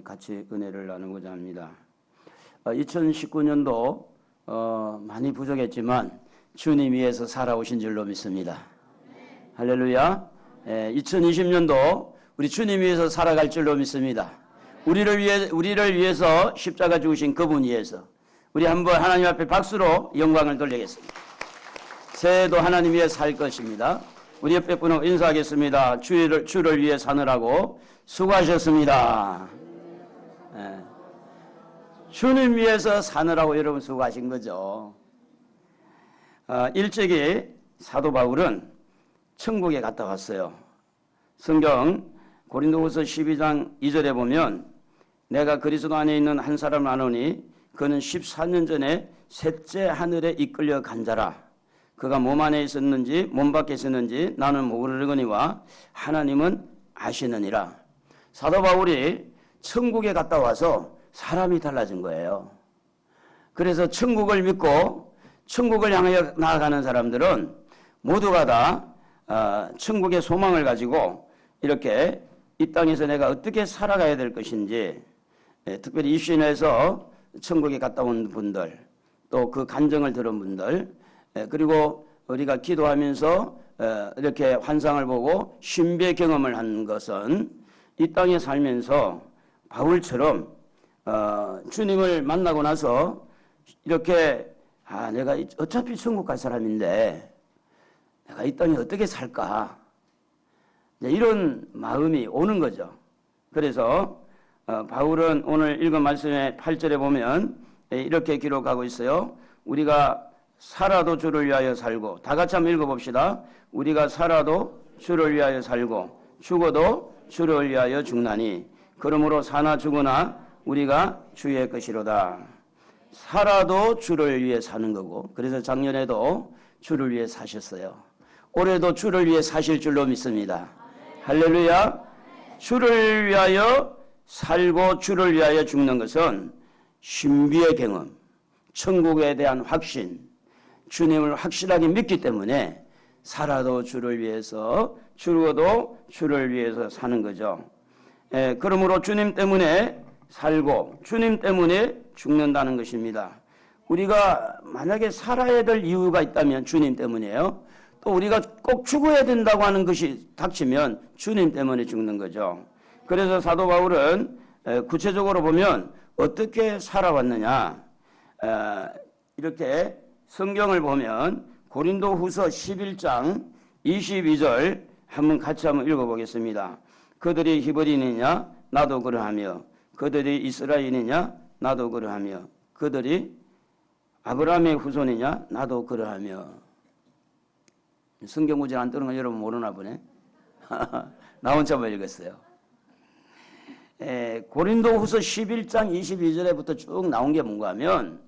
같이 은혜를 나누고자 합니다. 2019년도 많이 부족했지만 주님 위해서 살아오신 줄로 믿습니다. 할렐루야. 2020년도 우리 주님 위해서 살아갈 줄로 믿습니다. 우리를 위해서 십자가 죽으신 그분 위해서 우리 한번 하나님 앞에 박수로 영광을 돌리겠습니다. 새해도 하나님 위해 살 것입니다. 우리 옆에 분하고 인사하겠습니다. 주를 위해 사느라고 수고하셨습니다. 주님 위해서 사느라고 여러분 수고하신 거죠. 일찍이 사도 바울은 천국에 갔다 왔어요. 성경 고린도후서 12장 2절에 보면 내가 그리스도 안에 있는 한 사람을 아노니 그는 14년 전에 셋째 하늘에 이끌려 간 자라. 그가 몸 안에 있었는지 몸 밖에 있었는지 나는 모르거니와 하나님은 아시느니라. 사도 바울이 천국에 갔다 와서 사람이 달라진 거예요. 그래서 천국을 믿고 천국을 향하여 나아가는 사람들은 모두가 다 천국의 소망을 가지고 이렇게 이 땅에서 내가 어떻게 살아가야 될 것인지, 특별히 입신해서 천국에 갔다 온 분들, 또 그 간증을 들은 분들, 그리고 우리가 기도하면서 이렇게 환상을 보고 신비의 경험을 한 것은 이 땅에 살면서 바울처럼 주님을 만나고 나서 이렇게 내가 어차피 천국 갈 사람인데 내가 이 땅에 어떻게 살까, 이런 마음이 오는 거죠. 그래서 바울은 오늘 읽은 말씀의 8절에 보면 이렇게 기록하고 있어요. 우리가 살아도 주를 위하여 살고, 다 같이 한번 읽어봅시다. 우리가 살아도 주를 위하여 살고 죽어도 주를 위하여 죽나니 그러므로 사나 죽으나 우리가 주의 것이로다. 살아도 주를 위해 사는 거고, 그래서 작년에도 주를 위해 사셨어요. 올해도 주를 위해 사실 줄로 믿습니다. 할렐루야. 주를 위하여 살고 주를 위하여 죽는 것은 신비의 경험, 천국에 대한 확신, 주님을 확실하게 믿기 때문에 살아도 주를 위해서 죽어도 주를 위해서 사는 거죠. 그러므로 주님 때문에 살고 주님 때문에 죽는다는 것입니다. 우리가 만약에 살아야 될 이유가 있다면 주님 때문이에요. 또 우리가 꼭 죽어야 된다고 하는 것이 닥치면 주님 때문에 죽는 거죠. 그래서 사도 바울은 구체적으로 보면 어떻게 살아왔느냐, 이렇게 성경을 보면 고린도후서 11장 22절 한번 읽어보겠습니다. 그들이 히브리인이냐 나도 그러하며 그들이 이스라엘이냐 나도 그러하며 그들이 아브라함의 후손이냐 나도 그러하며. 성경 구절 안 뜨는 건 여러분 모르나 보네. 나 혼자만 읽었어요. 고린도후서 11장 22절에부터 쭉 나온 게 뭔가 하면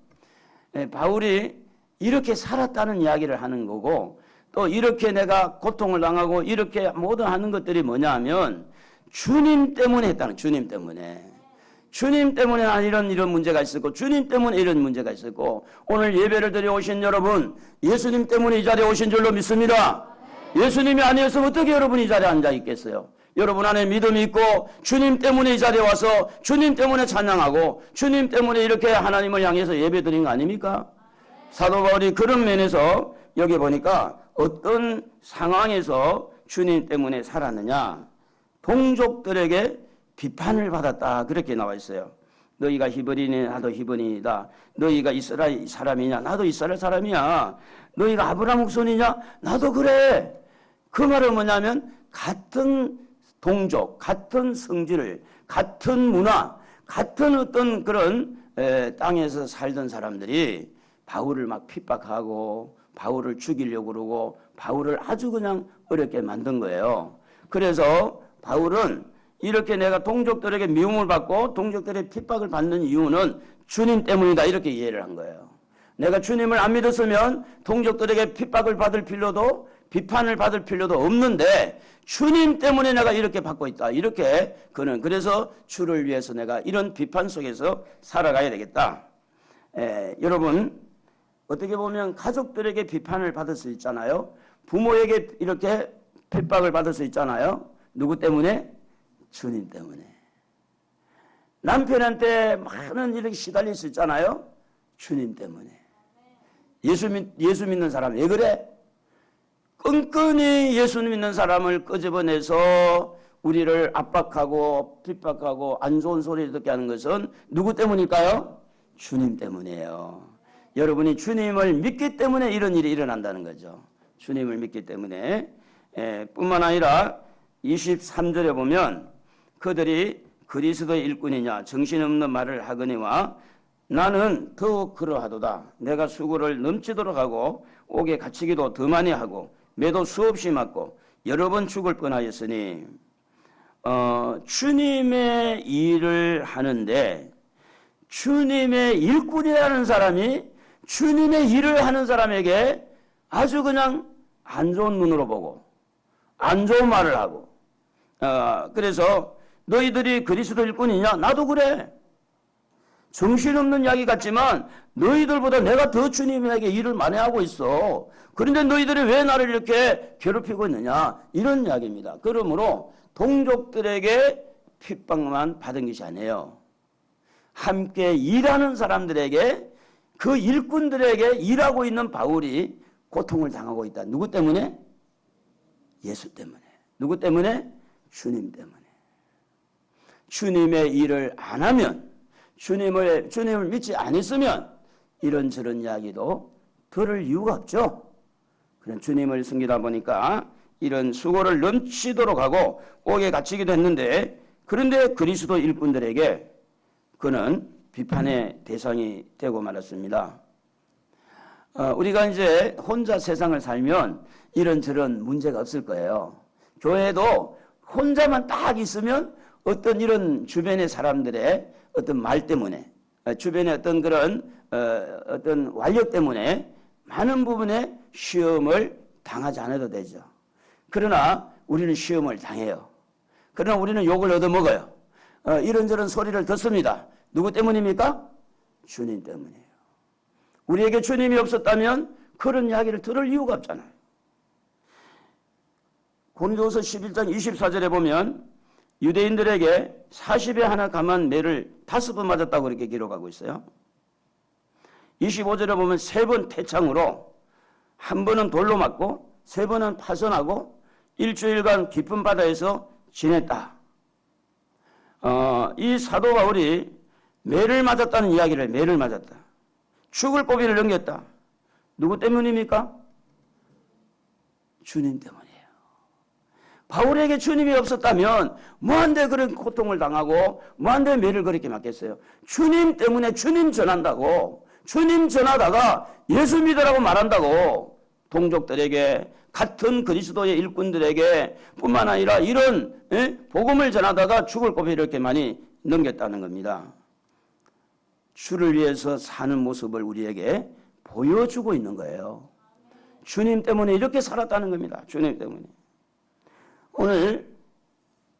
바울이 이렇게 살았다는 이야기를 하는 거고, 또 이렇게 내가 고통을 당하고 이렇게 모든 하는 것들이 뭐냐 하면 주님 때문에 했다는, 주님 때문에 난 이런 문제가 있었고 주님 때문에 이런 문제가 있었고, 오늘 예배를 드려 오신 여러분 예수님 때문에 이 자리에 오신 줄로 믿습니다. 예수님이 아니었으면 어떻게 여러분이 이 자리에 앉아 있겠어요? 여러분 안에 믿음이 있고 주님 때문에 이 자리에 와서 주님 때문에 찬양하고 주님 때문에 이렇게 하나님을 향해서 예배 드린 거 아닙니까? 사도 바울이 그런 면에서 여기 보니까 어떤 상황에서 주님 때문에 살았느냐, 동족들에게 비판을 받았다 그렇게 나와 있어요. 너희가 히브리니 나도 히브리이다. 너희가 이스라엘 사람이냐 나도 이스라엘 사람이야. 너희가 아브라함 후손이냐 나도 그래. 그 말은 뭐냐면 같은 동족, 같은 성질을, 같은 문화, 같은 어떤 그런 땅에서 살던 사람들이 바울을 막 핍박하고 바울을 죽이려고 그러고 바울을 아주 그냥 어렵게 만든 거예요. 그래서 바울은 이렇게 내가 동족들에게 미움을 받고 동족들의 핍박을 받는 이유는 주님 때문이다 이렇게 이해를 한 거예요. 내가 주님을 안 믿었으면 동족들에게 핍박을 받을 필요도 비판을 받을 필요도 없는데 주님 때문에 내가 이렇게 받고 있다 이렇게 그는, 그래서 주를 위해서 내가 이런 비판 속에서 살아가야 되겠다. 여러분 어떻게 보면 가족들에게 비판을 받을 수 있잖아요. 부모에게 이렇게 핍박을 받을 수 있잖아요. 누구 때문에? 주님 때문에. 남편한테 많은 일에 시달릴 수 있잖아요. 주님 때문에. 예수 믿는 사람 왜 그래? 끈끈이 예수 믿는 사람을 끄집어내서 우리를 압박하고 핍박하고 안 좋은 소리를 듣게 하는 것은 누구 때문일까요? 주님 때문이에요. 여러분이 주님을 믿기 때문에 이런 일이 일어난다는 거죠. 주님을 믿기 때문에. 뿐만 아니라 23절에 보면 그들이 그리스도의 일꾼이냐 정신없는 말을 하거니와 나는 더욱 그러하도다. 내가 수고를 넘치도록 하고 옥에 갇히기도 더 많이 하고 매도 수없이 맞고 여러 번 죽을 뻔하였으니 주님의 일을 하는데 주님의 일꾼이라는 사람이 주님의 일을 하는 사람에게 아주 그냥 안 좋은 눈으로 보고 안 좋은 말을 하고 그래서 너희들이 그리스도 일꾼이냐? 나도 그래. 정신없는 이야기 같지만 너희들보다 내가 더 주님에게 일을 많이 하고 있어. 그런데 너희들이 왜 나를 이렇게 괴롭히고 있느냐? 이런 이야기입니다. 그러므로 동족들에게 핍박만 받은 것이 아니에요. 함께 일하는 사람들에게 그 일꾼들에게 일하고 있는 바울이 고통을 당하고 있다. 누구 때문에? 예수 때문에. 누구 때문에? 주님 때문에. 주님의 일을 안 하면 주님을 믿지 않았으면 이런저런 이야기도 들을 이유가 없죠. 그냥 주님을 섬기다 보니까 이런 수고를 넘치도록 하고 옥에 갇히기도 했는데 그런데 그리스도 일꾼들에게 그는 비판의 대상이 되고 말았습니다. 우리가 이제 혼자 세상을 살면 이런저런 문제가 없을 거예요. 교회도 혼자만 딱 있으면 어떤 이런 주변의 사람들의 어떤 말 때문에 주변의 어떤 그런 어떤 완력 때문에 많은 부분에 시험을 당하지 않아도 되죠. 그러나 우리는 시험을 당해요. 그러나 우리는 욕을 얻어먹어요. 이런저런 소리를 듣습니다. 누구 때문입니까? 주님 때문이에요. 우리에게 주님이 없었다면 그런 이야기를 들을 이유가 없잖아요. 고린도후서 11장 24절에 보면 유대인들에게 40에 하나 감한 매를 5번 맞았다고 그렇게 기록하고 있어요. 25절에 보면 3번 태창으로, 한 번은 돌로 맞고 3번은 파선하고 일주일간 깊은 바다에서 지냈다. 이 사도 바울이 매를 맞았다는 이야기를 매를 맞았다. 죽을 고비를 넘겼다. 누구 때문입니까? 주님 때문이에요. 바울에게 주님이 없었다면 뭐한데 그런 고통을 당하고 뭐한데 매를 그렇게 맞겠어요. 주님 때문에 주님 전한다고, 주님 전하다가 예수 믿으라고 말한다고 동족들에게, 같은 그리스도의 일꾼들에게 뿐만 아니라 이런 복음을 전하다가 죽을 고비를 이렇게 많이 넘겼다는 겁니다. 주를 위해서 사는 모습을 우리에게 보여주고 있는 거예요. 주님 때문에 이렇게 살았다는 겁니다. 주님 때문에. 오늘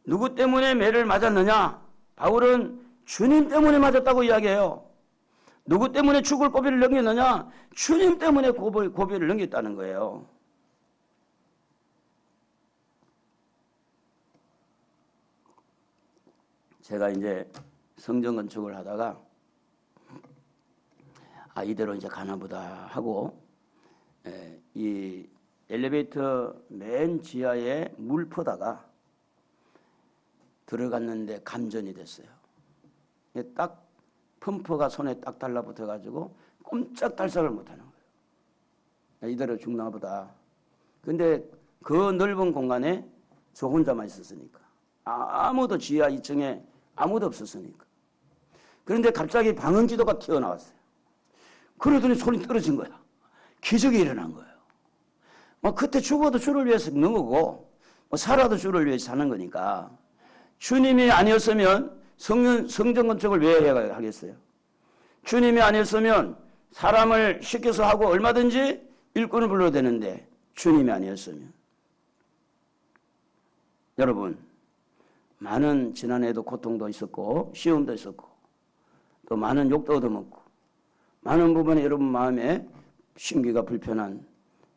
누구 때문에 매를 맞았느냐? 바울은 주님 때문에 맞았다고 이야기해요. 누구 때문에 죽을 고비를 넘겼느냐? 주님 때문에 고비를 넘겼다는 거예요. 제가 이제 성전 건축을 하다가 이대로 이제 가나보다 하고 이 엘리베이터 맨 지하에 물 퍼다가 들어갔는데 감전이 됐어요. 딱 펌프가 손에 딱 달라붙어가지고 꼼짝달싹을 못하는 거예요. 이대로 죽나 보다. 근데 그 넓은 공간에 저 혼자만 있었으니까, 아무도 지하 2층에 아무도 없었으니까. 그런데 갑자기 방언기도가 튀어나왔어요. 그러더니 손이 떨어진 거야. 기적이 일어난 거예요. 그때 죽어도 주를 위해서 먹는 거고 살아도 주를 위해서 사는 거니까, 주님이 아니었으면 성전 건축을 왜 해야 하겠어요? 주님이 아니었으면 사람을 시켜서 하고 얼마든지 일꾼을 불러도 되는데, 주님이 아니었으면. 여러분, 많은 지난해에도 고통도 있었고 시험도 있었고 또 많은 욕도 얻어먹고 많은 부분에 여러분 마음에 심기가 불편한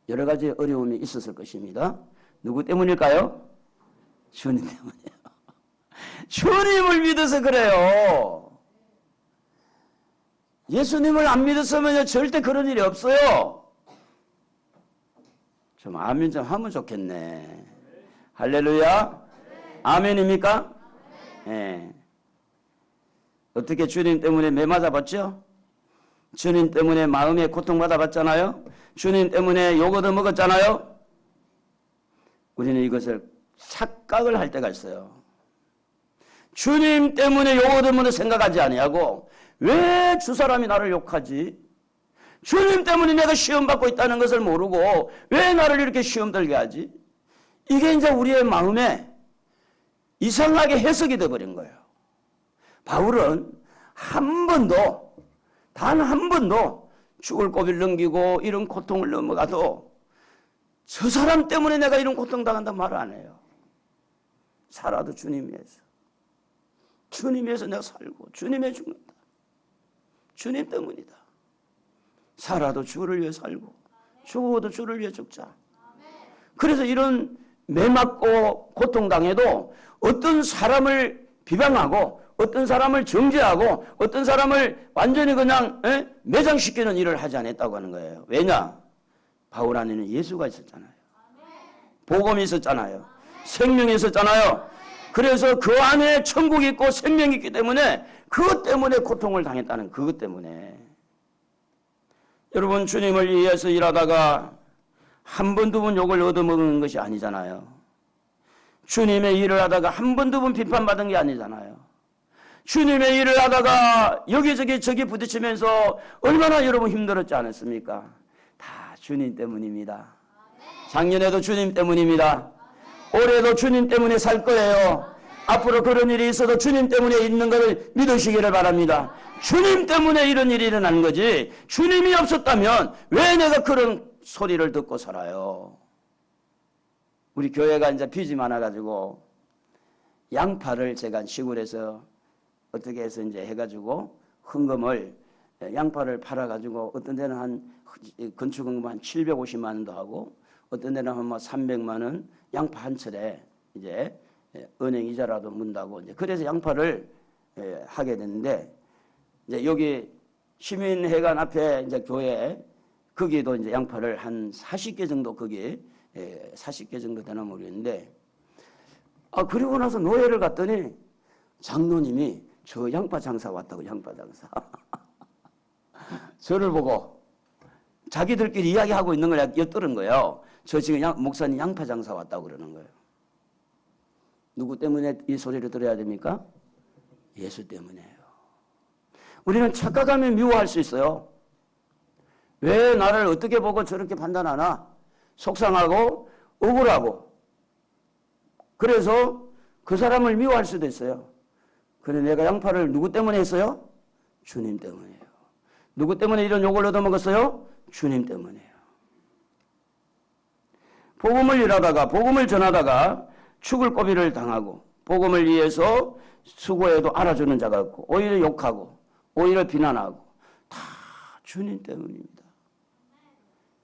여러 가지 어려움이 있었을 것입니다. 누구 때문일까요? 주님 때문이에요. 주님을 믿어서 그래요. 예수님을 안 믿었으면 절대 그런 일이 없어요. 좀 아멘 좀 하면 좋겠네. 할렐루야. 아멘입니까? 예. 어떻게 주님 때문에 매 맞아봤죠? 주님 때문에 마음에 고통받아봤잖아요. 주님 때문에 욕 얻어먹었잖아요. 우리는 이것을 착각을 할 때가 있어요. 주님 때문에 욕 얻으면 생각하지 아니하고 왜 주 사람이 나를 욕하지? 주님 때문에 내가 시험 받고 있다는 것을 모르고 왜 나를 이렇게 시험 들게 하지? 이게 이제 우리의 마음에 이상하게 해석이 되어버린 거예요. 바울은 한 번도 단 한 번도 죽을 고비를 넘기고 이런 고통을 넘어가도 저 사람 때문에 내가 이런 고통당한다는 말을 안 해요. 살아도 주님 위해서. 주님 위해서 내가 살고 주님에 죽는다. 주님 때문이다. 살아도 주를 위해 살고 죽어도 주를 위해 죽자. 그래서 이런 매맞고 고통당해도 어떤 사람을 비방하고 어떤 사람을 정죄하고 어떤 사람을 완전히 그냥 매장시키는 일을 하지 않았다고 하는 거예요. 왜냐? 바울 안에는 예수가 있었잖아요. 복음이 있었잖아요. 생명이 있었잖아요. 그래서 그 안에 천국이 있고 생명이 있기 때문에 그것 때문에 고통을 당했다는 그것 때문에. 여러분 주님을 위해서 일하다가 한 번 두 번 욕을 얻어먹는 것이 아니잖아요. 주님의 일을 하다가 한 번 두 번 비판받은 게 아니잖아요. 주님의 일을 하다가 여기저기 저기 부딪히면서 얼마나 여러분 힘들었지 않았습니까? 다 주님 때문입니다. 작년에도 주님 때문입니다. 올해도 주님 때문에 살 거예요. 앞으로 그런 일이 있어도 주님 때문에 있는 것을 믿으시기를 바랍니다. 주님 때문에 이런 일이 일어난 거지 주님이 없었다면 왜 내가 그런 소리를 듣고 살아요? 우리 교회가 이제 빚이 많아가지고 양파를 제가 시골에서 어떻게 해서 이제 해가지고 헌금을 양파를 팔아가지고 어떤 데는 한 건축헌금 한 750만 원도 하고 어떤 데는 한 뭐 300만 원 양파 한 철에 이제 은행 이자라도 문다고 이제 그래서 양파를 하게 됐는데 이제 여기 시민회관 앞에 이제 교회 거기도 이제 양파를 한 40개 정도 거기 40개 정도 되나 모르겠는데 그리고 나서 노예를 갔더니 장로님이 저 양파 장사 왔다고 양파 장사 저를 보고 자기들끼리 이야기하고 있는 걸 엿들은 거예요. 저 지금 목사님 양파 장사 왔다고 그러는 거예요. 누구 때문에 이 소리를 들어야 됩니까? 예수 때문에요. 우리는 착각하면 미워할 수 있어요. 왜 나를 어떻게 보고 저렇게 판단하나? 속상하고 억울하고 그래서 그 사람을 미워할 수도 있어요. 그래 내가 양파를 누구 때문에 했어요? 주님 때문이에요. 누구 때문에 이런 욕을 얻어먹었어요? 주님 때문이에요. 복음을 일하다가 복음을 전하다가 죽을 고비를 당하고 복음을 위해서 수고해도 알아주는 자가 없고 오히려 욕하고 오히려 비난하고 다 주님 때문입니다.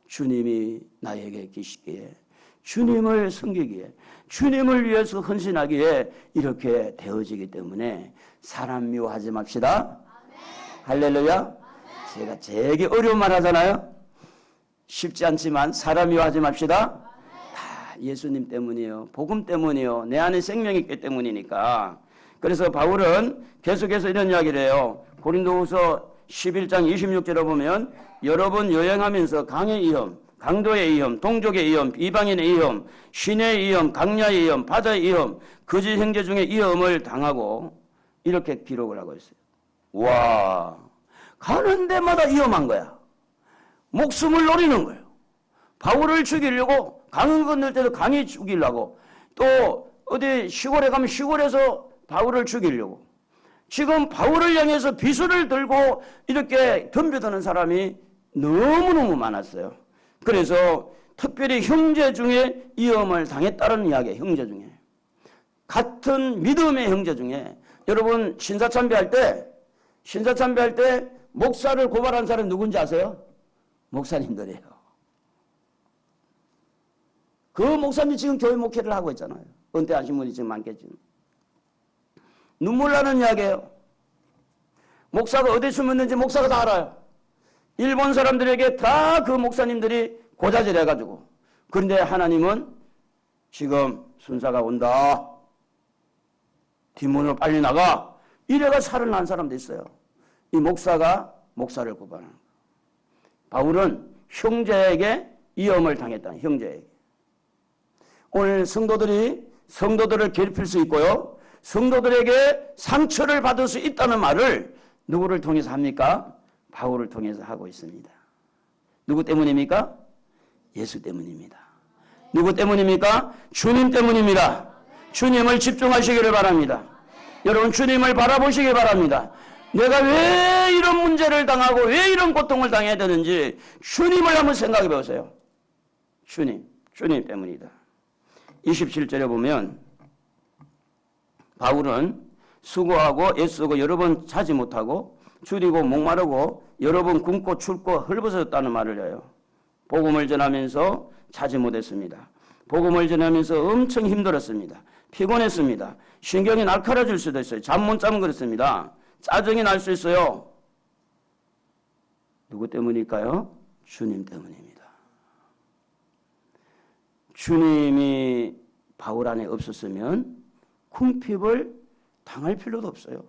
주님이 나에게 계시기에 주님을 섬기기에 주님을 위해서 헌신하기에 이렇게 되어지기 때문에 사람 미워하지 맙시다. 할렐루야. 제가 되게 어려운 말 하잖아요. 쉽지 않지만 사람 미워하지 맙시다. 다 예수님 때문이에요. 복음 때문이에요. 내 안에 생명이 있기 때문이니까. 그래서 바울은 계속해서 이런 이야기를 해요. 고린도후서 11장 26절에 보면 여러분 여행하면서 강의 위험, 강도의 위험, 동족의 위험, 이방인의 위험, 신의 위험, 강야의 위험, 바다의 위험, 거짓 형제 중에 위험을 당하고 이렇게 기록을 하고 있어요. 와, 가는 데마다 위험한 거야. 목숨을 노리는 거예요. 바울을 죽이려고 강을 건널 때도 강이 죽이려고 또 어디 시골에 가면 시골에서 바울을 죽이려고 지금 바울을 향해서 비수를 들고 이렇게 덤벼드는 사람이 너무너무 많았어요. 그래서 특별히 형제 중에 위험을 당했다는 이야기예요. 형제 중에. 같은 믿음의 형제 중에 여러분 신사참배할 때 목사를 고발한 사람이 누군지 아세요? 목사님들이에요. 그 목사님 지금 교회 목회를 하고 있잖아요. 은퇴하신 분이 지금 많겠지만. 눈물 나는 이야기예요. 목사가 어디 숨었는지 목사가 다 알아요. 일본 사람들에게 다 그 목사님들이 고자질해가지고. 그런데 하나님은 지금 순사가 온다. 뒷문으로 빨리 나가. 이래가 살아난 사람도 있어요. 이 목사가 목사를 구원하는 거예요. 바울은 형제에게 위험을 당했다. 형제에게. 오늘 성도들을 괴롭힐 수 있고요. 성도들에게 상처를 받을 수 있다는 말을 누구를 통해서 합니까? 바울을 통해서 하고 있습니다. 누구 때문입니까? 예수 때문입니다. 누구 때문입니까? 주님 때문입니다. 주님을 집중하시기를 바랍니다. 여러분 주님을 바라보시기 바랍니다. 내가 왜 이런 문제를 당하고 왜 이런 고통을 당해야 되는지 주님을 한번 생각해 보세요. 주님 때문이다. 27절에 보면 바울은 수고하고 애쓰고 여러 번 자지 못하고 줄이고 목마르고 여러 번 굶고 춥고 헐벗어졌다는 말을 해요. 복음을 전하면서 자지 못했습니다. 복음을 전하면서 엄청 힘들었습니다. 피곤했습니다. 신경이 날카로워질 수도 있어요. 잠 못 자면 그렇습니다. 짜증이 날 수 있어요. 누구 때문일까요? 주님 때문입니다. 주님이 바울 안에 없었으면 궁핍을 당할 필요도 없어요.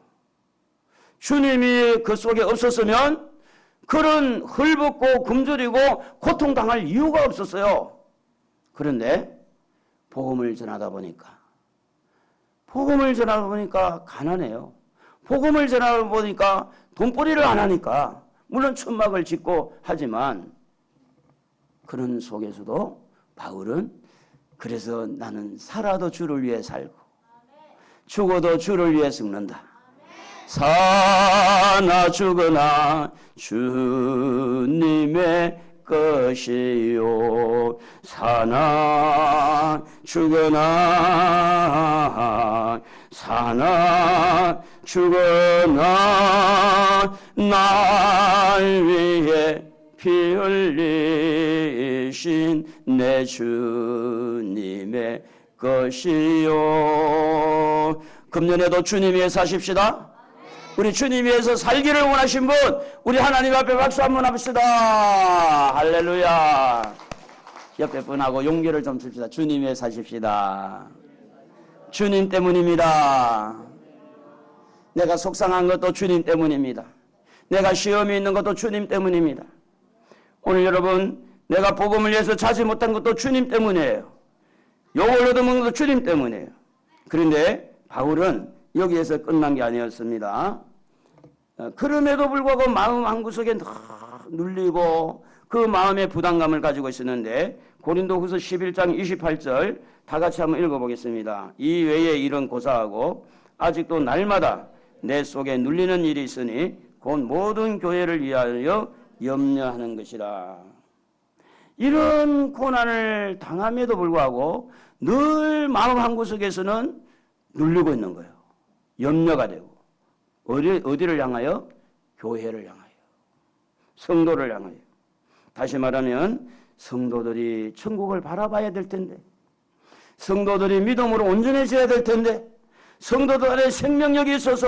주님이 그 속에 없었으면 그런 헐벗고 굶주리고 고통당할 이유가 없었어요. 그런데 복음을 전하다 보니까 가난해요. 복음을 전하다 보니까 돈벌이를 안 하니까 물론 천막을 짓고 하지만 그런 속에서도 바울은 그래서 나는 살아도 주를 위해 살고 죽어도 주를 위해 죽는다. 사나 죽으나 주님의 것이요 사나 죽으나 날 위해 피 흘리신 내 주님의 것이요. 금년에도 주님 위해 사십시다. 우리 주님 위해서 살기를 원하신 분, 우리 하나님 앞에 박수 한번 합시다. 할렐루야. 옆에 분하고 용기를 좀 줍시다. 주님 위해 사십시다. 주님 때문입니다. 내가 속상한 것도 주님 때문입니다. 내가 시험이 있는 것도 주님 때문입니다. 오늘 여러분, 내가 복음을 위해서 자지 못한 것도 주님 때문이에요. 욕을 얻어먹는 것도 주님 때문이에요. 그런데 바울은 여기에서 끝난 게 아니었습니다. 그럼에도 불구하고 마음 한구석에 눌리고 그 마음의 부담감을 가지고 있었는데 고린도후서 11장 28절 다 같이 한번 읽어보겠습니다. 이 외에 일은 고사하고 아직도 날마다 내 속에 눌리는 일이 있으니 곧 모든 교회를 위하여 염려하는 것이라. 이런 고난을 당함에도 불구하고 늘 마음 한구석에서는 눌리고 있는 거예요. 염려가 되고. 어디를 향하여? 교회를 향하여. 성도를 향하여. 다시 말하면 성도들이 천국을 바라봐야 될 텐데, 성도들이 믿음으로 온전해져야 될 텐데, 성도들 안에 생명력이 있어서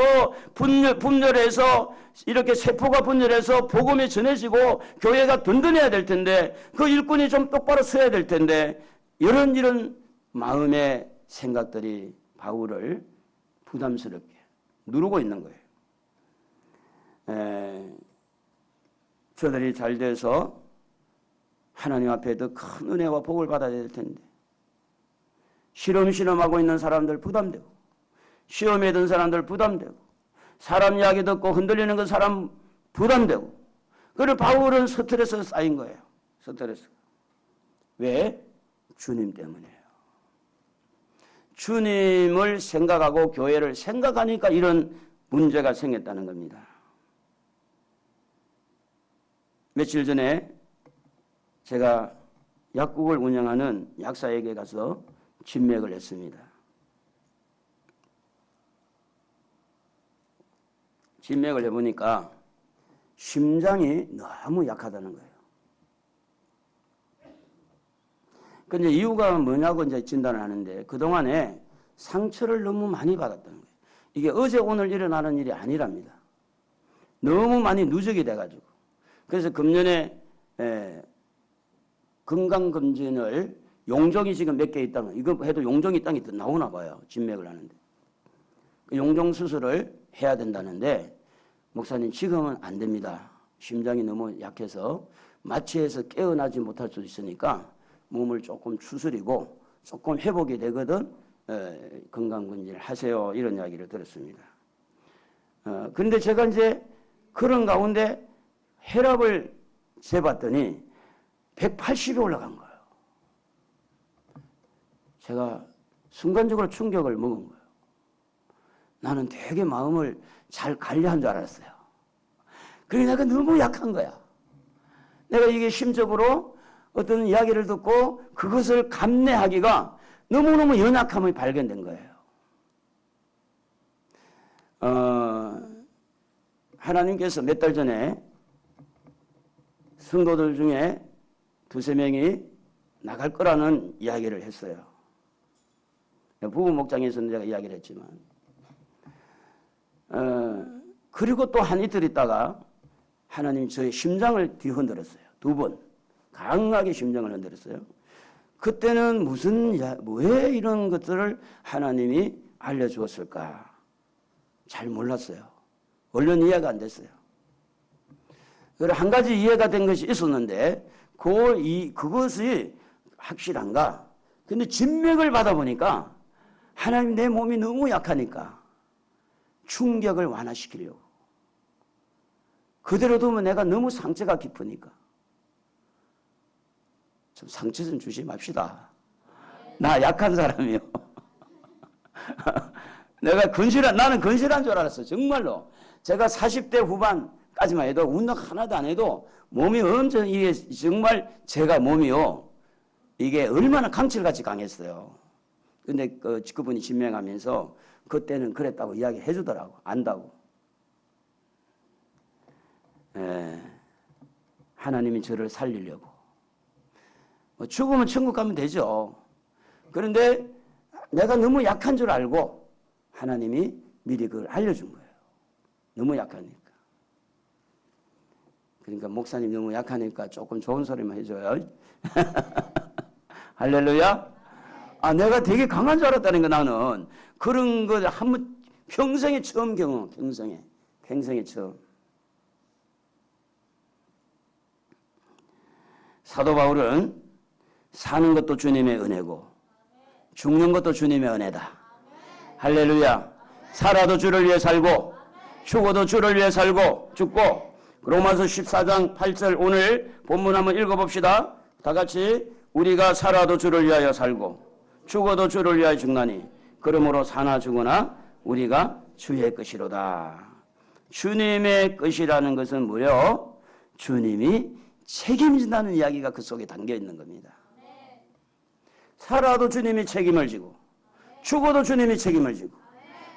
분열해서 이렇게 세포가 분열해서 복음이 전해지고 교회가 든든해야 될 텐데, 그 일꾼이 좀 똑바로 서야 될 텐데, 이런 마음의 생각들이 바울을 부담스럽게 누르고 있는 거예요. 저들이 잘 돼서 하나님 앞에 더 큰 은혜와 복을 받아야 될 텐데, 실험하고 있는 사람들 부담되고, 시험에 든 사람들 부담되고, 사람 이야기 듣고 흔들리는 그 사람 부담되고, 그리고 바울은 스트레스가 쌓인 거예요. 스트레스. 왜? 주님 때문이에요. 주님을 생각하고 교회를 생각하니까 이런 문제가 생겼다는 겁니다. 며칠 전에 제가 약국을 운영하는 약사에게 가서 진맥을 했습니다. 진맥을 해보니까 심장이 너무 약하다는 거예요. 근데 이유가 뭐냐고 이제 진단을 하는데 그동안에 상처를 너무 많이 받았다는 거예요. 이게 어제 오늘 일어나는 일이 아니랍니다. 너무 많이 누적이 돼가지고. 그래서 금년에 건강검진을 용종이 지금 몇 개 있다는, 이거 해도 용종이 땅에 나오나 봐요. 진맥을 하는데. 그 용종 수술을 해야 된다는데, 목사님 지금은 안 됩니다. 심장이 너무 약해서 마취해서 깨어나지 못할 수 있으니까 몸을 조금 추스리고 조금 회복이 되거든 건강검진을 하세요. 이런 이야기를 들었습니다. 그런데 제가 이제 그런 가운데 혈압을 재봤더니 180이 올라간 거예요. 제가 순간적으로 충격을 먹은 거예요. 나는 되게 마음을 잘 관리한 줄 알았어요. 그러니 내가 너무 약한 거야. 내가 이게 심적으로 어떤 이야기를 듣고 그것을 감내하기가 너무너무 연약함이 발견된 거예요. 하나님께서 몇 달 전에 성도들 중에 두세 명이 나갈 거라는 이야기를 했어요. 부부 목장에서는 제가 이야기를 했지만 그리고 또 한 이틀 있다가 하나님 저의 심장을 뒤흔들었어요. 두 번 강하게 심장을 흔들었어요. 그때는 왜 이런 것들을 하나님이 알려주었을까 잘 몰랐어요. 얼른 이해가 안 됐어요. 그래서 한 가지 이해가 된 것이 있었는데 그것이 확실한가? 근데 진맥을 받아보니까 하나님 내 몸이 너무 약하니까 충격을 완화시키려고. 그대로 두면 내가 너무 상처가 깊으니까 좀 상처 좀 주지 맙시다. 나 약한 사람이요. 나는 건실한 줄 알았어. 정말로. 제가 40대 후반까지만 해도 운동 하나도 안 해도 몸이 엄청 이게 정말 제가 몸이요. 이게 얼마나 강철같이 강했어요. 근데 그분이 진명하면서 그때는 그랬다고 이야기해 주더라고. 안다고. 하나님이 저를 살리려고. 죽으면 천국 가면 되죠. 그런데 내가 너무 약한 줄 알고 하나님이 미리 그걸 알려준 거예요. 너무 약하니까. 그러니까 목사님 너무 약하니까 조금 좋은 소리만 해줘요. 할렐루야. 내가 되게 강한 줄 알았다는 거 나는. 그런 거 한번 평생에 처음 경험. 평생에 처음. 사도 바울은 사는 것도 주님의 은혜고 죽는 것도 주님의 은혜다. 할렐루야. 살아도 주를 위해 살고 죽어도 주를 위해 살고 죽고. 로마서 14장 8절 오늘 본문 한번 읽어봅시다. 다 같이. 우리가 살아도 주를 위하여 살고 죽어도 주를 위하여 죽나니 그러므로 사나 죽으나 우리가 주의 것이로다. 주님의 것이라는 것은 뭐요? 주님이 책임진다는 이야기가 그 속에 담겨 있는 겁니다. 살아도 주님이 책임을 지고 죽어도 주님이 책임을 지고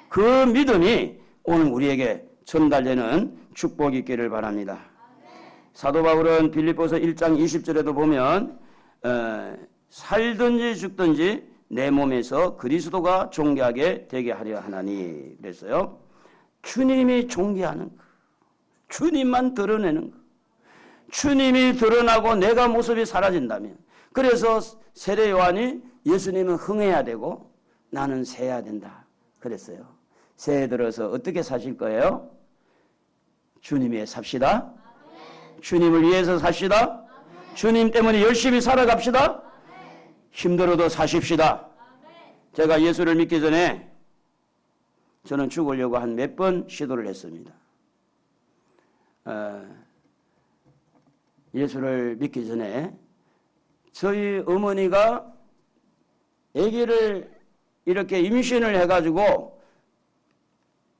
그 믿음이 오늘 우리에게 전달되는 축복이 있기를 바랍니다. 사도 바울은 빌립보서 1장 20절에도 보면 살든지 죽든지 내 몸에서 그리스도가 존귀하게 되게 하려 하나니 그랬어요. 주님이 존귀하는 것, 주님만 드러내는 것, 주님이 드러나고 내가 모습이 사라진다면, 그래서 세례 요한이 예수님은 흥해야 되고 나는 세야 된다 그랬어요. 새해 들어서 어떻게 사실 거예요? 주님 위해 삽시다. 주님을 위해서 삽시다. 주님 때문에 열심히 살아갑시다. 힘들어도 사십시다. 제가 예수를 믿기 전에 저는 죽으려고 한 몇 번 시도를 했습니다. 예수를 믿기 전에 저희 어머니가 아기를 이렇게 임신을 해가지고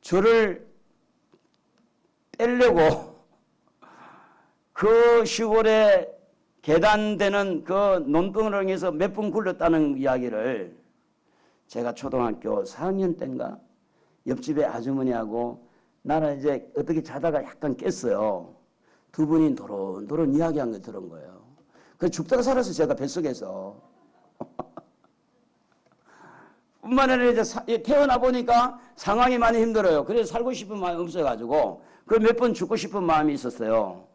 저를 떼려고 그 시골에 계단되는 그 논두렁에서 몇 분 굴렀다는 이야기를 제가 초등학교 4학년 때인가 옆집에 아주머니하고 나는 이제 어떻게 자다가 약간 깼어요. 두 분이 도론도론 이야기한 거 들은 거예요. 그래서 죽다가 살아서 제가 뱃속에서 뿐만 아니라 이제 태어나 보니까 상황이 많이 힘들어요. 그래서 살고 싶은 마음이 없어가지고 그 몇 번 죽고 싶은 마음이 있었어요.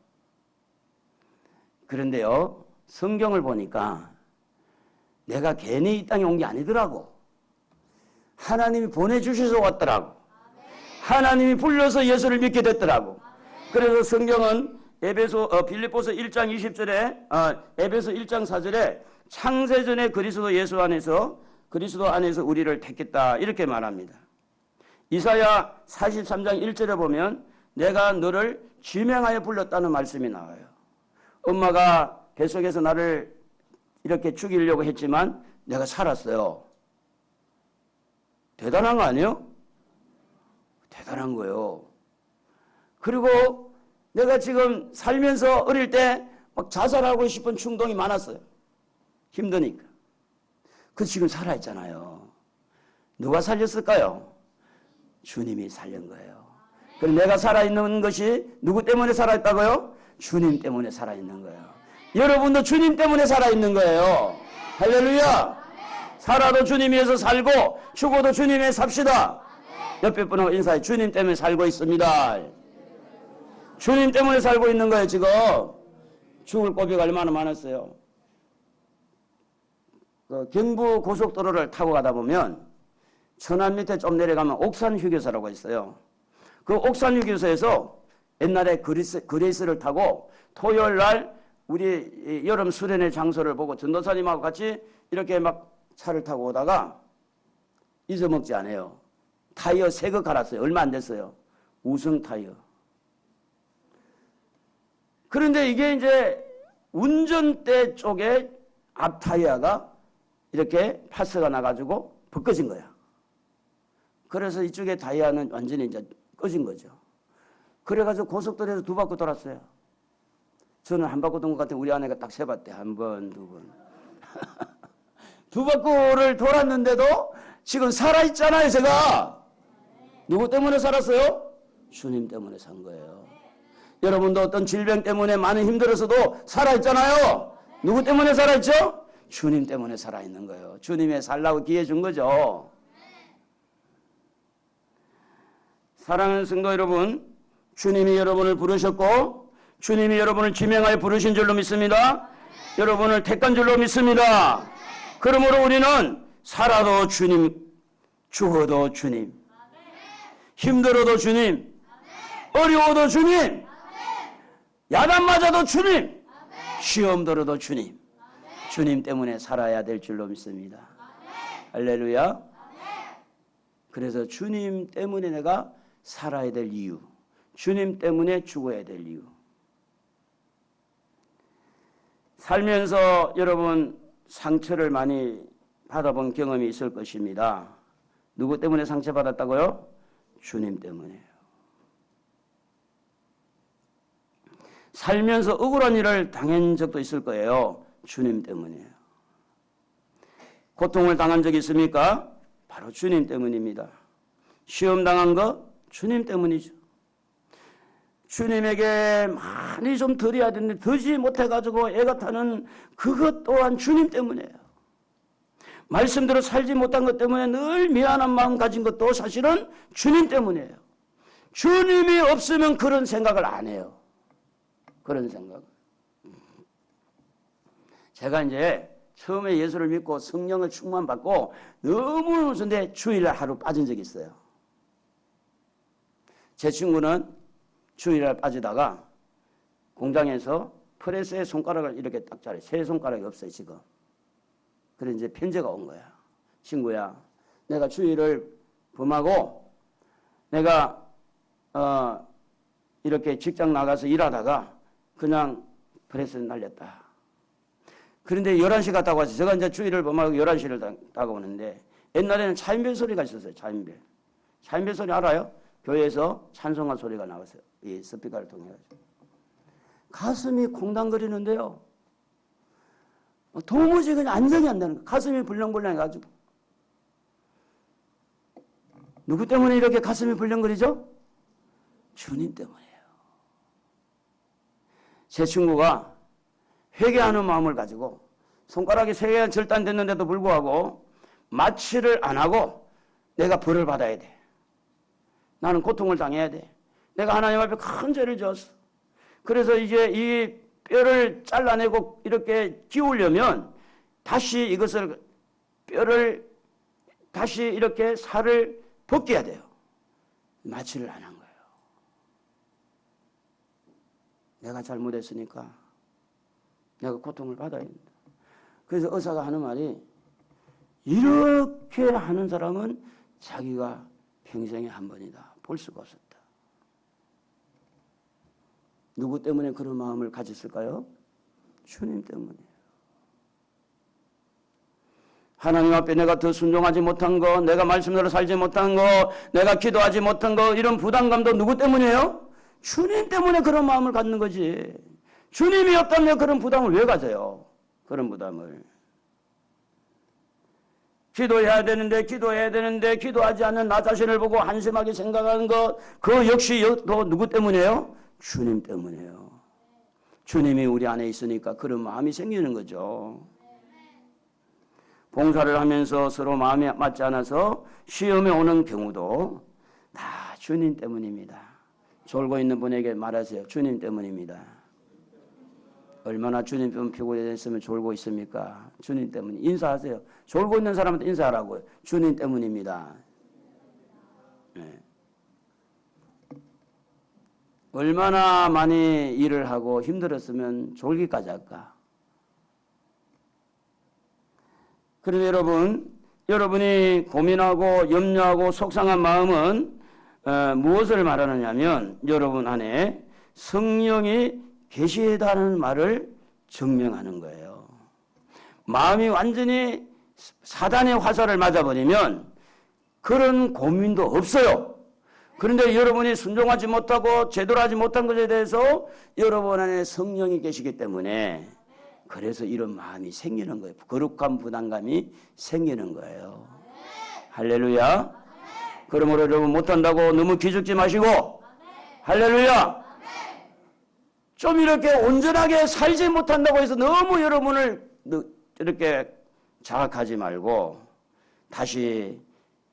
그런데요, 성경을 보니까 내가 괜히 이 땅에 온 게 아니더라고. 하나님이 보내주셔서 왔더라고. 하나님이 불러서 예수를 믿게 됐더라고. 그래서 성경은 빌립보서 1장 20절에 에베소 1장 4절에 창세전에 그리스도 예수 안에서 그리스도 안에서 우리를 택했다 이렇게 말합니다. 이사야 43장 1절에 보면 내가 너를 지명하여 불렀다는 말씀이 나와요. 엄마가 뱃속에서 나를 이렇게 죽이려고 했지만 내가 살았어요. 대단한 거 아니에요? 대단한 거예요. 그리고 내가 지금 살면서 어릴 때 막 자살하고 싶은 충동이 많았어요. 힘드니까. 그 지금 살아있잖아요. 누가 살렸을까요? 주님이 살린 거예요. 그럼 내가 살아있는 것이 누구 때문에 살아있다고요? 주님 때문에 살아있는 거예요. 여러분도 주님 때문에 살아있는 거예요. 할렐루야. 살아도 주님 위해서 살고 죽어도 주님 위해 삽시다. 옆에 분하고 인사해. 주님 때문에 살고 있습니다. 주님 때문에 살고 있는 거예요. 지금 죽을 고비가 얼마나 많았어요. 그 경부 고속도로를 타고 가다 보면 천안 밑에 좀 내려가면 옥산 휴게소라고 있어요. 그 옥산 휴게소에서 옛날에 그레이스를 타고 토요일 날 우리 여름 수련회 장소를 보고 전도사님하고 같이 이렇게 막 차를 타고 오다가 잊어먹지 않아요. 타이어 새 거 갈았어요. 얼마 안 됐어요. 우승 타이어. 그런데 이게 이제 운전대 쪽에 앞 타이어가 이렇게 파스가 나가지고 벗겨진 거야. 그래서 이쪽에 타이어는 완전히 이제 꺼진 거죠. 그래가지고 고속도로에서 2바퀴 돌았어요. 저는 한 바퀴 돈 것 같아요. 우리 아내가 딱 세봤대. 1번, 2번. 2바퀴를 돌았는데도 지금 살아있잖아요, 제가. 누구 때문에 살았어요? 주님 때문에 산 거예요. 여러분도 어떤 질병 때문에 많이 힘들어서도 살아있잖아요. 누구 때문에 살아있죠? 주님 때문에 살아있는 거예요. 주님의 살라고 기회 준 거죠. 사랑하는 성도 여러분, 주님이 여러분을 부르셨고 주님이 여러분을 지명하여 부르신 줄로 믿습니다. 여러분을 택한 줄로 믿습니다. 그러므로 우리는 살아도 주님, 죽어도 주님, 힘들어도 주님, 어려워도 주님, 야단 맞아도 주님, 시험 들어도 주님, 주님 때문에 살아야 될 줄로 믿습니다. 할렐루야. 그래서 주님 때문에 내가 살아야 될 이유, 주님 때문에 죽어야 될 이유. 살면서 여러분 상처를 많이 받아본 경험이 있을 것입니다. 누구 때문에 상처받았다고요? 주님 때문에요. 살면서 억울한 일을 당한 적도 있을 거예요. 주님 때문이에요. 고통을 당한 적이 있습니까? 바로 주님 때문입니다. 시험 당한 거 주님 때문이죠. 주님에게 많이 좀 드려야 되는데 드지 못해가지고 애가 타는 그것 또한 주님 때문이에요. 말씀대로 살지 못한 것 때문에 늘 미안한 마음 가진 것도 사실은 주님 때문이에요. 주님이 없으면 그런 생각을 안 해요. 그런 생각을. 제가 이제 처음에 예수를 믿고 성령을 충만받고 너무 무슨데 주일날 하루 빠진 적이 있어요. 제 친구는 주일날 빠지다가 공장에서 프레스에 손가락을 이렇게 딱 자르. 세 손가락이 없어요 지금. 그래 이제 편지가 온 거야. 친구야, 내가 주일을 범하고 내가 이렇게 직장 나가서 일하다가 그냥 프레스를 날렸다. 그런데 11시 갔다 와서 제가 이제 주일을 범하고 11시를 다가오는데 옛날에는 차인벨 소리가 있었어요. 차인벨. 차인벨 소리 알아요? 교회에서 찬송한 소리가 나왔어요. 이 스피커를 통해 가지고. 가슴이 콩당거리는데요. 도무지 그냥 안정이 안 되는 거예요. 가슴이 불렁불렁 해가지고. 누구 때문에 이렇게 가슴이 불렁거리죠? 주님 때문이에요. 제 친구가 회개하는 마음을 가지고 손가락이 3개가 절단됐는데도 불구하고 마취를 안 하고 내가 벌을 받아야 돼. 나는 고통을 당해야 돼. 내가 하나님 앞에 큰 죄를 지었어. 그래서 이제 이 뼈를 잘라내고 이렇게 기우려면 다시 이것을 뼈를 다시 이렇게 살을 벗겨야 돼요. 마취를 안 한 거예요. 내가 잘못했으니까 내가 고통을 받아야 된다. 그래서 의사가 하는 말이 이렇게 하는 사람은 자기가 평생에 한 번이다. 볼 수가 없었다. 누구 때문에 그런 마음을 가졌을까요? 주님 때문이에요. 하나님 앞에 내가 더 순종하지 못한 거, 내가 말씀대로 살지 못한 거, 내가 기도하지 못한 거, 이런 부담감도 누구 때문이에요? 주님 때문에 그런 마음을 갖는 거지. 주님이 없다면 그런 부담을 왜 가져요? 그런 부담을. 기도해야 되는데 기도하지 않는 나 자신을 보고 한심하게 생각하는 것, 그 역시 또 누구 때문이에요? 주님 때문이에요. 주님이 우리 안에 있으니까 그런 마음이 생기는 거죠. 봉사를 하면서 서로 마음이 맞지 않아서 시험에 오는 경우도 다 주님 때문입니다. 졸고 있는 분에게 말하세요. 주님 때문입니다. 얼마나 주님 때문에 피곤했으면 졸고 있습니까? 주님 때문에. 인사하세요. 졸고 있는 사람한테 인사하라고요. 주님 때문입니다. 네. 얼마나 많이 일을 하고 힘들었으면 졸기까지 할까? 그래서 여러분이 고민하고 염려하고 속상한 마음은 무엇을 말하느냐면 여러분 안에 성령이 계시다는 말을 증명하는 거예요. 마음이 완전히 사단의 화살을 맞아버리면 그런 고민도 없어요. 그런데 여러분이 순종하지 못하고 제대로 하지 못한 것에 대해서 여러분 안에 성령이 계시기 때문에 그래서 이런 마음이 생기는 거예요. 거룩한 부담감이 생기는 거예요. 할렐루야. 그러므로 여러분 못한다고 너무 기죽지 마시고 할렐루야. 좀 이렇게 온전하게 살지 못한다고 해서 너무 여러분을 이렇게 자각하지 말고 다시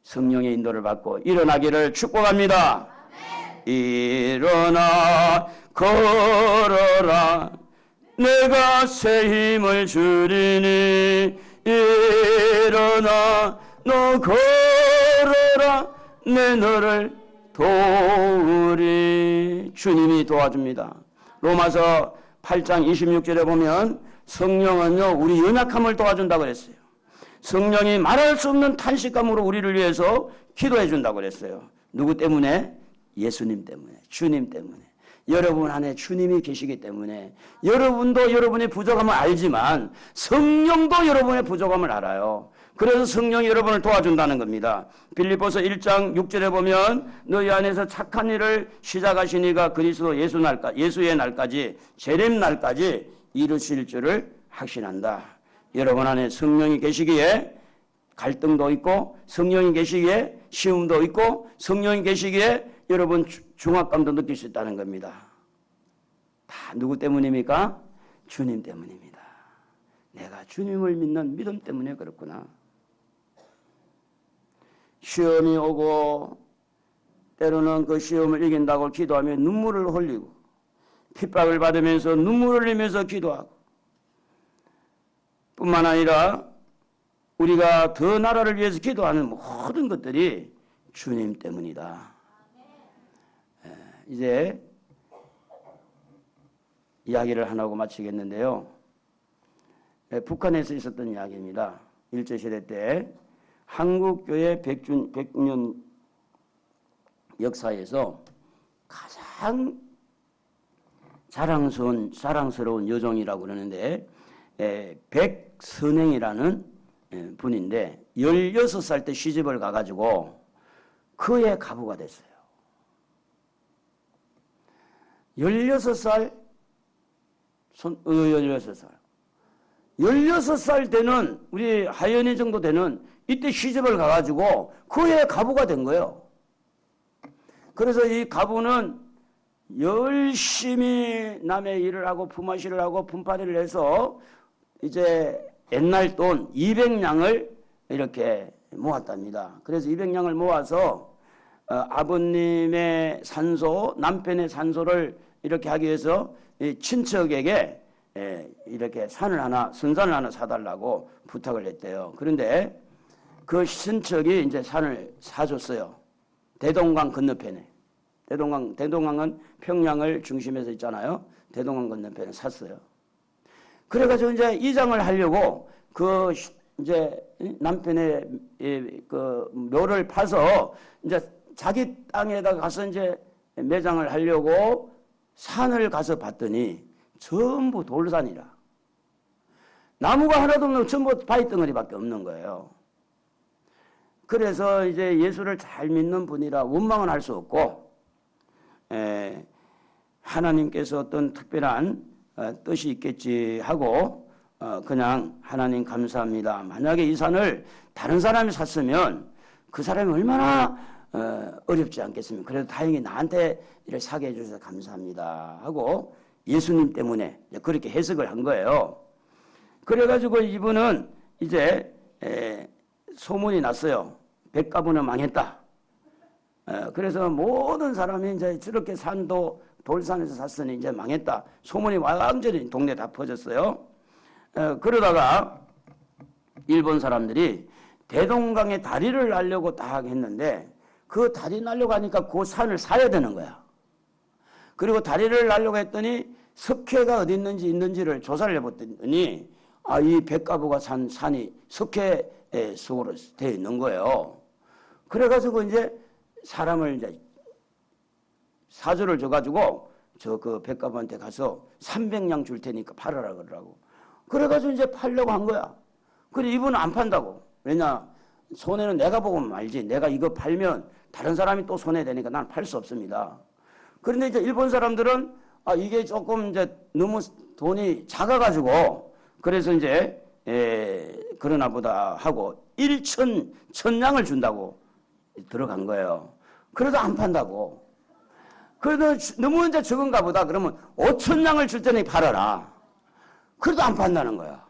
성령의 인도를 받고 일어나기를 축복합니다. 일어나 걸어라 내가 새 힘을 주리니 일어나 너 걸어라 내 너를 도우리. 주님이 도와줍니다. 로마서 8장 26절에 보면 성령은요 우리 연약함을 도와준다고 그랬어요. 성령이 말할 수 없는 탄식감으로 우리를 위해서 기도해 준다고 그랬어요. 누구 때문에? 예수님 때문에, 주님 때문에. 여러분 안에 주님이 계시기 때문에 여러분도 여러분의 부족함을 알지만 성령도 여러분의 부족함을 알아요. 그래서 성령이 여러분을 도와준다는 겁니다. 빌립보서 1장 6절에 보면 너희 안에서 착한 일을 시작하시니가 그리스도 예수의 날까지 재림 날까지 이루실 줄을 확신한다. 여러분 안에 성령이 계시기에 갈등도 있고 성령이 계시기에 시험도 있고 성령이 계시기에 여러분 중압감도 느낄 수 있다는 겁니다. 다 누구 때문입니까? 주님 때문입니다. 내가 주님을 믿는 믿음 때문에 그렇구나. 시험이 오고 때로는 그 시험을 이긴다고 기도하며 눈물을 흘리고 핍박을 받으면서 눈물을 흘리면서 기도하고 뿐만 아니라 우리가 더 나라를 위해서 기도하는 모든 것들이 주님 때문이다. 이제 이야기를 하나 하고 마치겠는데요. 북한에서 있었던 이야기입니다. 일제시대 때 한국교회 100년 역사에서 가장 자랑스러운 여종이라고 그러는데 백선행이라는 분인데 16살 때 시집을 가가지고 그의 가부가 됐어요. 16살 16살 때는 우리 하연이 정도 되는 이때 시집을 가가지고 그의 가부가 된 거예요. 그래서 이 가부는 열심히 남의 일을 하고 품앗이를 하고 품팔이를 해서 이제 옛날 돈 200냥을 이렇게 모았답니다. 그래서 200냥을 모아서 아버님의 산소, 남편의 산소를 이렇게 하기 위해서 친척에게 이렇게 선산을 하나 사달라고 부탁을 했대요. 그런데 그 친척이 이제 산을 사줬어요. 대동강 건너편에. 대동강은 평양을 중심에서 있잖아요. 대동강 건너편에 샀어요. 그래가지고 이제 이장을 하려고 그 이제 남편의 그 묘를 파서 이제 자기 땅에다 가서 이제 매장을 하려고 산을 가서 봤더니 전부 돌산이라. 나무가 하나도 없는 전부 바위덩어리밖에 없는 거예요. 그래서 이제 예수를 잘 믿는 분이라 원망은 할 수 없고, 하나님께서 어떤 특별한 뜻이 있겠지 하고 그냥 하나님 감사합니다. 만약에 이 산을 다른 사람이 샀으면 그 사람이 얼마나 어렵지 않겠습니까? 그래도 다행히 나한테 이를 사게 해주셔서 감사합니다 하고 예수님 때문에 그렇게 해석을 한 거예요. 그래가지고 이분은 이제 소문이 났어요. 백가부는 망했다. 그래서 모든 사람이 이제 저렇게 산도 돌산에서 샀으니 이제 망했다. 소문이 완전히 동네 다 퍼졌어요. 그러다가 일본 사람들이 대동강에 다리를 날려고 딱 했는데 그 다리 날려고 하니까 그 산을 사야 되는 거야. 그리고 다리를 날려고 했더니 석회가 어디 있는지를 조사를 해봤더니 이 백가부가 산 산이 석회 속으로 되어 있는 거예요. 그래가지고 이제 사람을 이제 사주를 줘가지고 그 백가부한테 가서 300냥 줄 테니까 팔아라 그러라고. 그래가지고 이제 팔려고 한 거야. 그래 이분은 안 판다고. 왜냐 손해는 내가 보면 말지. 내가 이거 팔면 다른 사람이 또 손해되니까 난 팔 수 없습니다. 그런데 이제 일본 사람들은 이게 조금 이제 너무 돈이 작아가지고 그래서 이제 그러나 보다 하고 1,000냥을 준다고 들어간 거예요. 그래도 안 판다고. 그래도 너무 이제 적은가 보다. 그러면 5,000냥을 줄 테니 팔아라. 그래도 안 판다는 거야.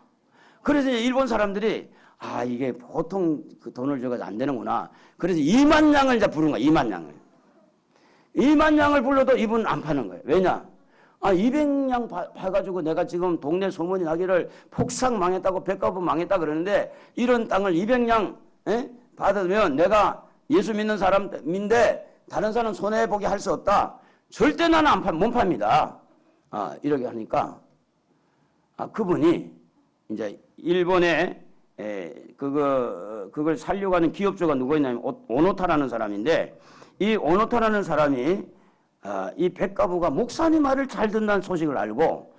그래서 이제 일본 사람들이 이게 보통 그 돈을 줘가지고 안 되는구나. 그래서 2만 냥을 이제 부른 거야. 2만 냥을. 2만 냥을 불러도 이분은 안 파는 거예요. 왜냐? 200냥 파가지고 내가 지금 동네 소문이 나기를 폭삭 망했다고 백가부 망했다 그러는데 이런 땅을 200냥 받으면 내가 예수 믿는 사람인데 다른 사람 손해보게 할 수 없다. 절대 나는 못 팝니다. 이렇게 하니까 그분이 이제 일본에 그걸 살려고 하는 기업주가 누구였냐면 오노타라는 사람인데 이 오노타라는 사람이 이 백가부가 목사님 말을 잘 듣는다는 소식을 알고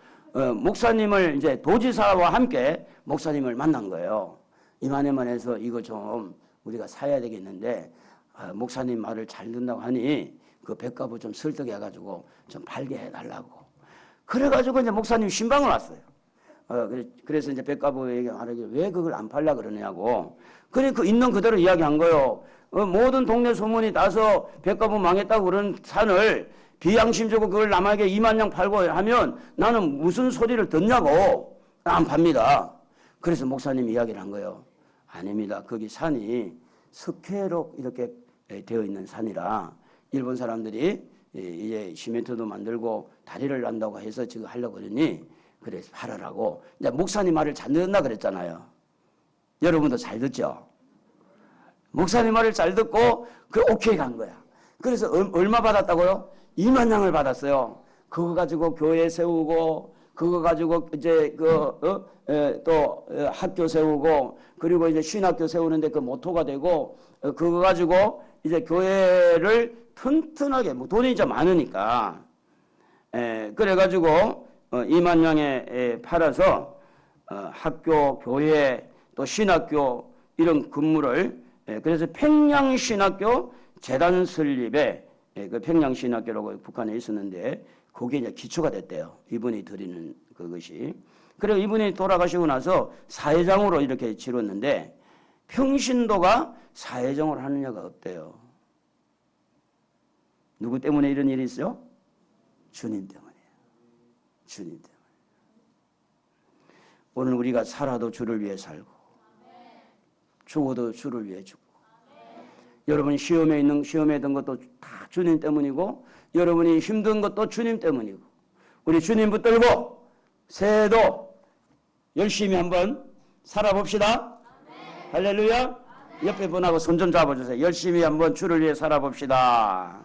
목사님을 이제 도지사와 함께 목사님을 만난 거예요. 이만해만 해서 이거 좀 우리가 사야 되겠는데 목사님 말을 잘 듣는다고 하니 그 백가부 좀 설득해가지고 좀 팔게 해달라고. 그래가지고 이제 목사님 신방을 왔어요. 그래서 이제 백가부에게 말하기를 왜 그걸 안 팔라 그러냐고. 그래 그 있는 그대로 이야기한 거예요. 모든 동네 소문이 나서 백가부 망했다고 그런 산을 비양심적으로 그걸 남에게 2만 냥 팔고 하면 나는 무슨 소리를 듣냐고. 안 팝니다. 그래서 목사님이 이야기를 한 거예요. 아닙니다. 거기 산이 석회로 이렇게 되어 있는 산이라 일본 사람들이 이제 시멘트도 만들고 다리를 난다고 해서 지금 하려고 그러니 그래서 팔아라고. 이제 목사님 말을 잘 듣는다 그랬잖아요. 여러분도 잘 듣죠? 목사님 말을 잘 듣고 그 오케이 간 거야. 그래서 얼마 받았다고요? 2만 냥을 받았어요. 그거 가지고 교회 세우고 그거 가지고 이제 또 학교 세우고 그리고 이제 신학교 세우는데 그 모토가 되고 그거 가지고 이제 교회를 튼튼하게 돈이 이제 많으니까 그래가지고 2만 냥에 팔아서 학교, 교회 또 신학교 이런 건물을 그래서 평양신학교 재단 설립에 그 평양신학교라고 북한에 있었는데 그게 이제 기초가 됐대요. 이분이 드리는 그것이. 그리고 이분이 돌아가시고 나서 사회장으로 이렇게 치렀는데 평신도가 사회장으로 하느냐가 없대요. 누구 때문에 이런 일이 있어요? 주님 때문이에요. 주님 때문에. 오늘 우리가 살아도 주를 위해 살고 죽어도 주를 위해 죽고. 여러분이 시험에 든 것도 다 주님 때문이고, 여러분이 힘든 것도 주님 때문이고, 우리 주님 붙들고 새해도 열심히 한번 살아봅시다. 할렐루야. 옆에 분하고 손 좀 잡아주세요. 열심히 한번 주를 위해 살아봅시다.